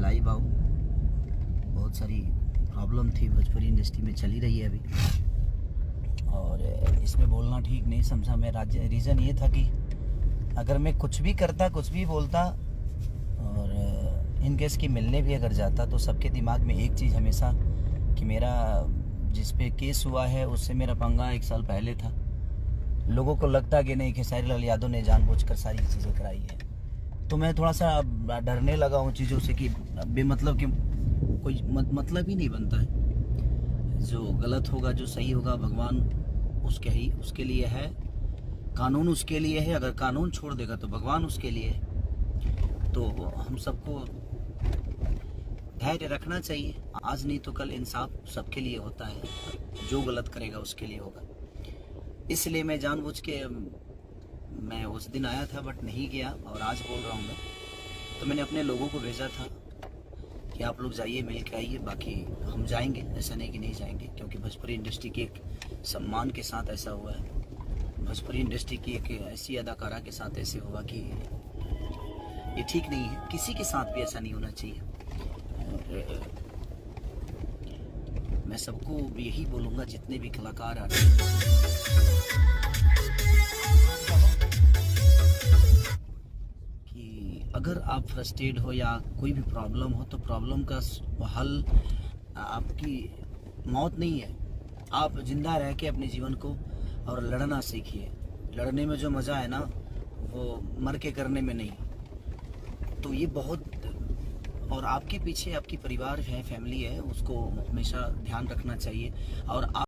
लाई बाऊ, बहुत सारी प्रॉब्लम थी भोजपुरी इंडस्ट्री में, चली रही है अभी। और इसमें बोलना ठीक नहीं समझा मैं। रीज़न ये था कि अगर मैं कुछ भी करता, कुछ भी बोलता और इन केस की मिलने भी अगर जाता, तो सबके दिमाग में एक चीज़ हमेशा कि मेरा जिस पे केस हुआ है उससे मेरा पंगा 1 साल पहले था। लोगों को लगता कि नहीं, खेसारी लाल यादव ने जानबूझकर सारी चीज़ें कराई है। तो मैं थोड़ा सा डरने लगा हूँ चीज़ों से कि बेमतलब कि कोई मतलब ही नहीं बनता है। जो गलत होगा, जो सही होगा, भगवान उसके लिए है, कानून उसके लिए है। अगर कानून छोड़ देगा तो भगवान उसके लिए है। तो हम सबको धैर्य रखना चाहिए। आज नहीं तो कल इंसाफ सबके लिए होता है, जो गलत करेगा उसके लिए होगा। इसलिए मैं जानबूझ के मैं उस दिन आया था बट नहीं गया, और आज बोल रहा हूँ मैं। तो मैंने अपने लोगों को भेजा था कि आप लोग जाइए, मिल के आइए, बाकी हम जाएंगे, ऐसा नहीं कि नहीं जाएंगे, क्योंकि भोजपुरी इंडस्ट्री के एक सम्मान के साथ ऐसा हुआ है। भोजपुरी इंडस्ट्री की एक ऐसी अदाकारा के साथ ऐसे हुआ कि ये ठीक नहीं है, किसी के साथ भी ऐसा नहीं होना चाहिए। मैं सबको यही बोलूँगा, जितने भी कलाकार आ रहे हैं, कि अगर आप फ्रस्ट्रेट हो या कोई भी प्रॉब्लम हो, तो प्रॉब्लम का हल आपकी मौत नहीं है। आप जिंदा रह के अपने जीवन को और लड़ना सीखिए। लड़ने में जो मज़ा है ना, वो मर के करने में नहीं। तो ये बहुत, और आपके पीछे आपकी परिवार है, फैमिली है, उसको हमेशा ध्यान रखना चाहिए। और